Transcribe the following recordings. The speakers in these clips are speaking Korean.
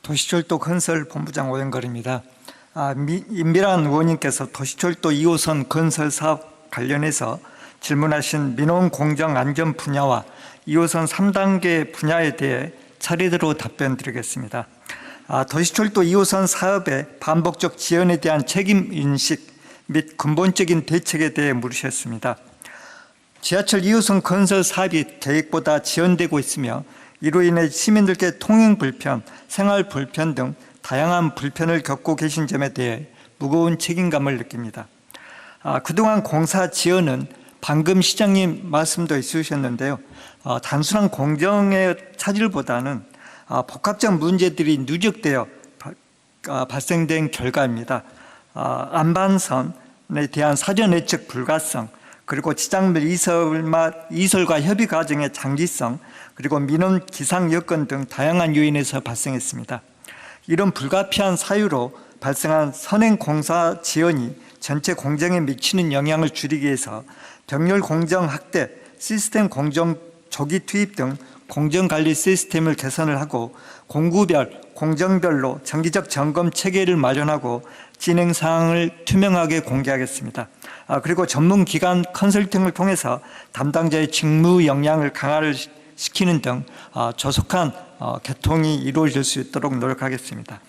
도시철도 건설 본부장 오영걸입니다. 임미란 의원님께서 도시철도 2호선 건설 사업 관련해서 질문하신 민원 공정 안전 분야와 2호선 3단계 분야에 대해 차례대로 답변 드리겠습니다. 도시철도 2호선 사업의 반복적 지연에 대한 책임인식 및 근본적인 대책에 대해 물으셨습니다. 지하철 2호선 건설 사업이 계획보다 지연되고 있으며 이로 인해 시민들께 통행 불편, 생활 불편 등 다양한 불편을 겪고 계신 점에 대해 무거운 책임감을 느낍니다. 그동안 공사 지연은 방금 시장님 말씀도 있으셨는데요. 단순한 공정의 차질보다는 복합적 문제들이 누적되어 발생된 결과입니다. 안반선에 대한 사전 예측 불가성, 그리고 지장물 이설과 협의 과정의 장기성, 그리고 민원 기상 여건 등 다양한 요인에서 발생했습니다. 이런 불가피한 사유로 발생한 선행 공사 지연이 전체 공정에 미치는 영향을 줄이기 위해서 병렬 공정 확대, 시스템 공정 조기 투입 등 공정관리 시스템을 개선을 하고 공구별, 공정별로 정기적 점검 체계를 마련하고 진행 사항을 투명하게 공개하겠습니다. 그리고 전문기관 컨설팅을 통해서 담당자의 직무 역량을 강화를 시키는 등 조속한 개통이 이루어질 수 있도록 노력하겠습니다.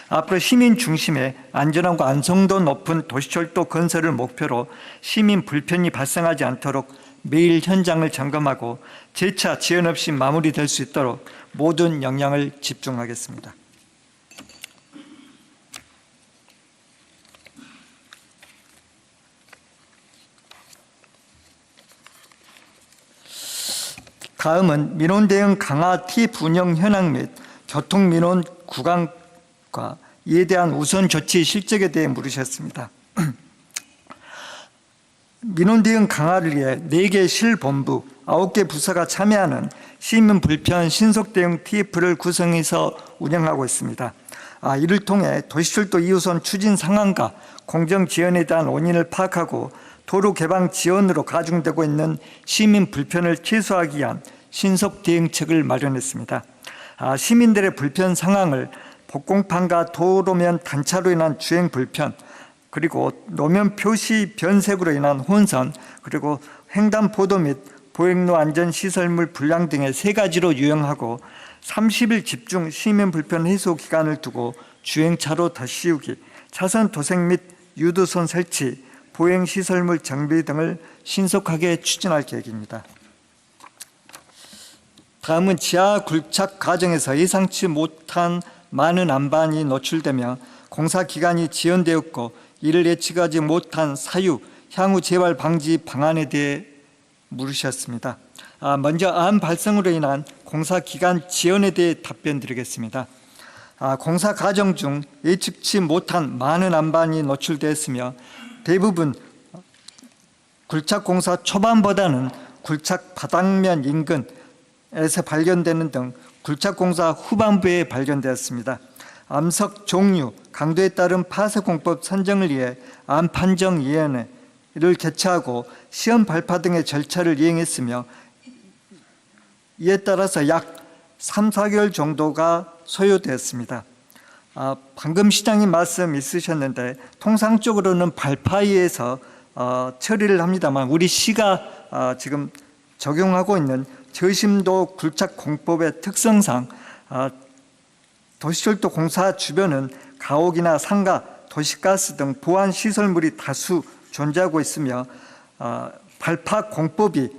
앞으로 시민 중심의 안전하고 안성도 높은 도시철도 건설을 목표로 시민 불편이 발생하지 않도록 매일 현장을 점검하고 재차 지연 없이 마무리될 수 있도록 모든 역량을 집중하겠습니다. 다음은 민원 대응 강화 TF 운영 현황 및 교통 민원 구간과 이에 대한 우선 조치 실적에 대해 물으셨습니다. 민원 대응 강화를 위해 4개 실본부, 9개 부서가 참여하는 시민 불편 신속 대응 TF를 구성해서 운영하고 있습니다. 이를 통해 도시철도 2호선 추진 상황과 공정 지연에 대한 원인을 파악하고 도로 개방 지연으로 가중되고 있는 시민 불편을 최소화하기 위한 신속 대응책을 마련했습니다. 시민들의 불편 상황을 복공판과 도로면 단차로 인한 주행 불편, 그리고 노면 표시 변색으로 인한 혼선, 그리고 횡단보도 및 보행로 안전시설물 불량 등의 3가지로 유형하고 30일 집중 시민 불편 해소 기간을 두고 주행차로 더 씌우기, 차선 도색 및 유도선 설치, 보행시설물 정비 등을 신속하게 추진할 계획입니다. 다음은 지하 굴착 과정에서 예상치 못한 많은 안반이 노출되며 공사 기간이 지연되었고 이를 예측하지 못한 사유, 향후 재발 방지 방안에 대해 물으셨습니다. 먼저 안 발생으로 인한 공사 기간 지연에 대해 답변 드리겠습니다. 공사 과정 중 예측치 못한 많은 안반이 노출되었으며 대부분 굴착 공사 초반보다는 굴착 바닥면 인근에서 발견되는 등 굴착 공사 후반부에 발견되었습니다. 암석 종류, 강도에 따른 파쇄공법 선정을 위해 안판정위원회를 개최하고 시험 발파 등의 절차를 이행했으며 이에 따라서 약 3, 4개월 정도가 소요되었습니다. 방금 시장님 말씀 있으셨는데 통상적으로는 발파위에서 처리를 합니다만 우리 시가 지금 적용하고 있는 저심도 굴착 공법의 특성상 도시철도 공사 주변은 가옥이나 상가, 도시가스 등 보안 시설물이 다수 존재하고 있으며 발파 공법이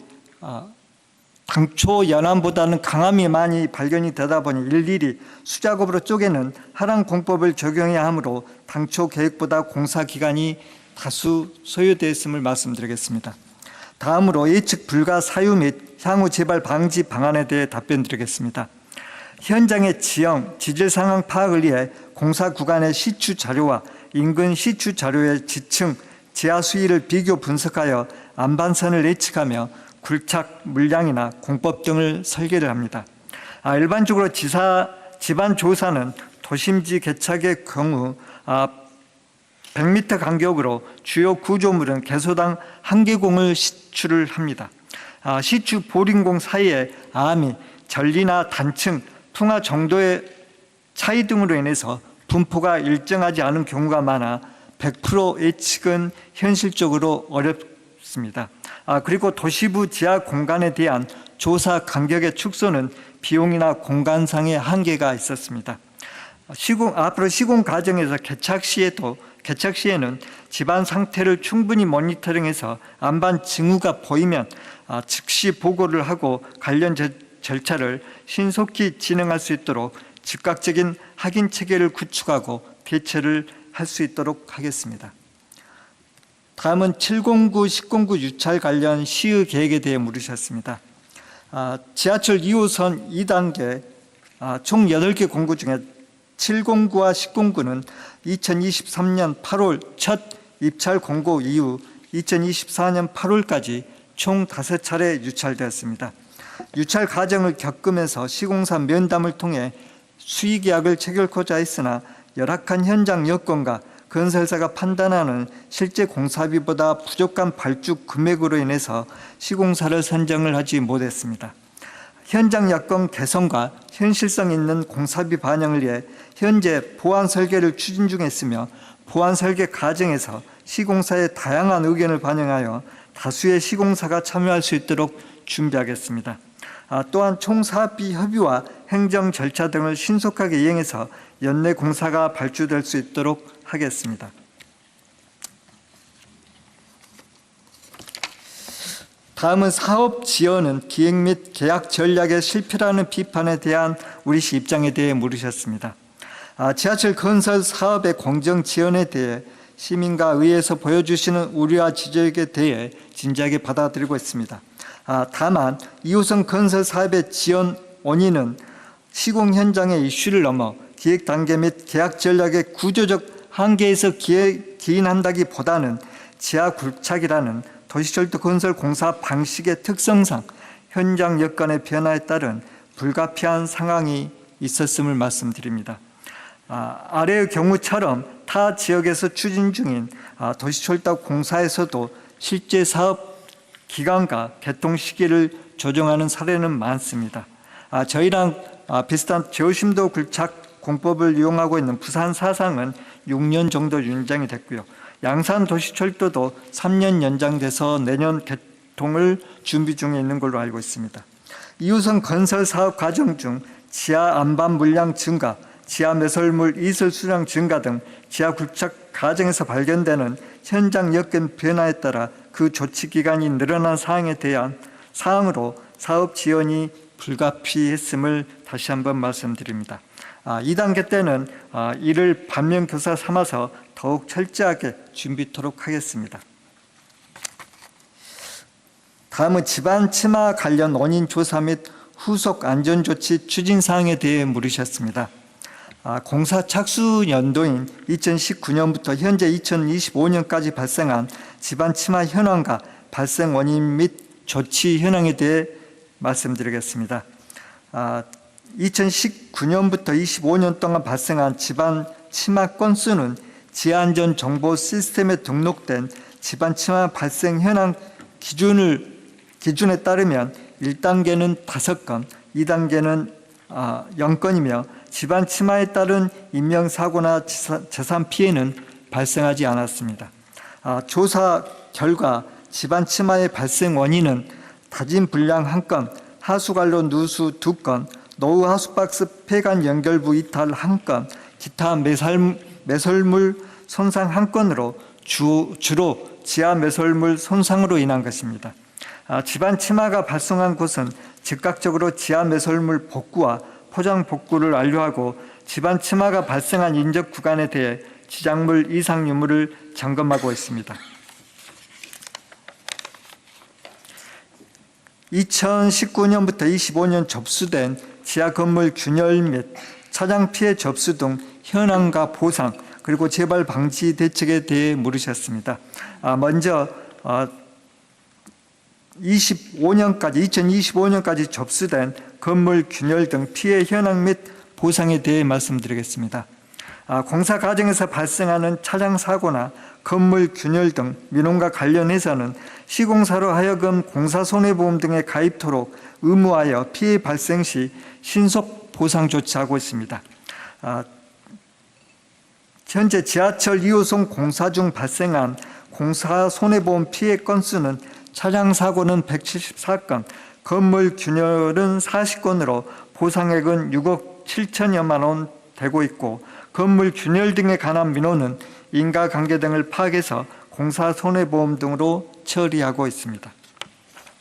당초 연함보다는 강함이 많이 발견이 되다 보니 일일이 수작업으로 쪼개는 하랑 공법을 적용해야 하므로 당초 계획보다 공사 기간이 다수 소요되었음을 말씀드리겠습니다. 다음으로 예측 불가 사유 및 향후 재발 방지 방안에 대해 답변 드리겠습니다. 현장의 지형, 지질 상황 파악을 위해 공사 구간의 시추 자료와 인근 시추 자료의 지층, 지하 수위를 비교 분석하여 안반선을 예측하며 굴착 물량이나 공법 등을 설계를 합니다. 일반적으로 지반 조사는 도심지 개착의 경우 100m 간격으로 주요 구조물은 개소당 1개공을 시추를 합니다. 시추 보링공 사이에 암이 전리나 단층, 풍화 정도의 차이 등으로 인해서 분포가 일정하지 않은 경우가 많아 100% 예측은 현실적으로 어렵습니다. 그리고 도시부 지하 공간에 대한 조사 간격의 축소는 비용이나 공간상의 한계가 있었습니다. 앞으로 시공 과정에서 개착 시에는 집안 상태를 충분히 모니터링해서 안반 징후가 보이면 즉시 보고를 하고 관련 절차를 신속히 진행할 수 있도록 즉각적인 확인 체계를 구축하고 대처를 할 수 있도록 하겠습니다. 다음은 709, 1009 유찰 관련 시의 계획에 대해 물으셨습니다. 지하철 2호선 2단계 총 8개 공구 중에 709와 1009는 2023년 8월 첫 입찰 공고 이후 2024년 8월까지 총 5차례 유찰되었습니다. 유찰 과정을 겪으면서 시공사 면담을 통해 수의계약을 체결코자 했으나 열악한 현장 여건과 건설사가 판단하는 실제 공사비보다 부족한 발주 금액으로 인해서 시공사를 선정을 하지 못했습니다. 현장 여건 개선과 현실성 있는 공사비 반영을 위해 현재 보완 설계를 추진 중에 있으며 보완 설계 과정에서 시공사의 다양한 의견을 반영하여 다수의 시공사가 참여할 수 있도록 준비하겠습니다. 또한 총사업비 협의와 행정 절차 등을 신속하게 이행해서 연내 공사가 발주될 수 있도록 하겠습니다. 다음은 사업 지연은 기획 및 계약 전략의 실패라는 비판에 대한 우리 시 입장에 대해 물으셨습니다. 지하철 건설 사업의 공정 지연에 대해 시민과 의회에서 보여주시는 우려와 지적에 대해 진지하게 받아들이고 있습니다. 다만 2호선 건설 사업의 지연 원인은 시공 현장의 이슈를 넘어 기획 단계 및 계약 전략의 구조적 한계에서 기인한다기보다는 지하 굴착이라는 도시철도 건설 공사 방식의 특성상 현장 여건의 변화에 따른 불가피한 상황이 있었음을 말씀드립니다. 아래의 경우처럼 타 지역에서 추진 중인 도시철도 공사에서도 실제 사업 기간과 개통 시기를 조정하는 사례는 많습니다. 저희랑 비슷한 저심도 굴착 공법을 이용하고 있는 부산 사상은 6년 정도 연장이 됐고요. 양산 도시철도도 3년 연장돼서 내년 개통을 준비 중에 있는 걸로 알고 있습니다. 2호선 건설 사업 과정 중 지하 안반 물량 증가, 지하 매설물 이설 수량 증가 등 지하 굴착 과정에서 발견되는 현장 여건 변화에 따라 그 조치 기간이 늘어난 사항에 대한 사항으로 사업 지연이 불가피했음을 다시 한번 말씀드립니다. 2단계 때는 이를 반면교사 삼아서 더욱 철저하게 준비토록 하겠습니다. 다음은 집안 침하 관련 원인 조사 및 후속 안전조치 추진 사항에 대해 물으셨습니다. 공사 착수 연도인 2019년부터 현재 2025년까지 발생한 집안 침하 현황과 발생 원인 및 조치 현황에 대해 말씀드리겠습니다. 2019년부터 25년 동안 발생한 집안 침하 건수는 지하안전 정보 시스템에 등록된 집안 침하 발생 현황 기준에 따르면 1단계는 5건, 2단계는 0건이며 집안 침하에 따른 인명사고나 재산 피해는 발생하지 않았습니다. 조사 결과 집안 침하의 발생 원인은 다진 불량 1건, 하수관로 누수 2건, 노후 하수박스 폐관 연결부 이탈 1건, 기타 매설물 손상 1건으로 주로 지하 매설물 손상으로 인한 것입니다. 집안 침하가 발생한 곳은 즉각적으로 지하 매설물 복구와 포장 복구를 완료하고 집안 침하가 발생한 인접 구간에 대해 지작물 이상 유무를 점검하고 있습니다. 2019년부터 25년 접수된 지하 건물 균열 및 차량 피해 접수 등 현황과 보상 그리고 재발 방지 대책에 대해 물으셨습니다. 먼저 2025년까지 접수된 건물 균열 등 피해 현황 및 보상에 대해 말씀드리겠습니다. 공사 과정에서 발생하는 차량 사고나 건물 균열 등 민원과 관련해서는 시공사로 하여금 공사손해보험 등에 가입토록 의무하여 피해 발생 시 신속 보상 조치하고 있습니다. 현재 지하철 2호선 공사 중 발생한 공사 손해보험 피해 건수는 차량 사고는 174건, 건물 균열은 40건으로 보상액은 6억 7천여만 원 되고 있고, 건물 균열 등에 관한 민원은 인과관계 등을 파악해서 공사 손해보험 등으로 처리하고 있습니다.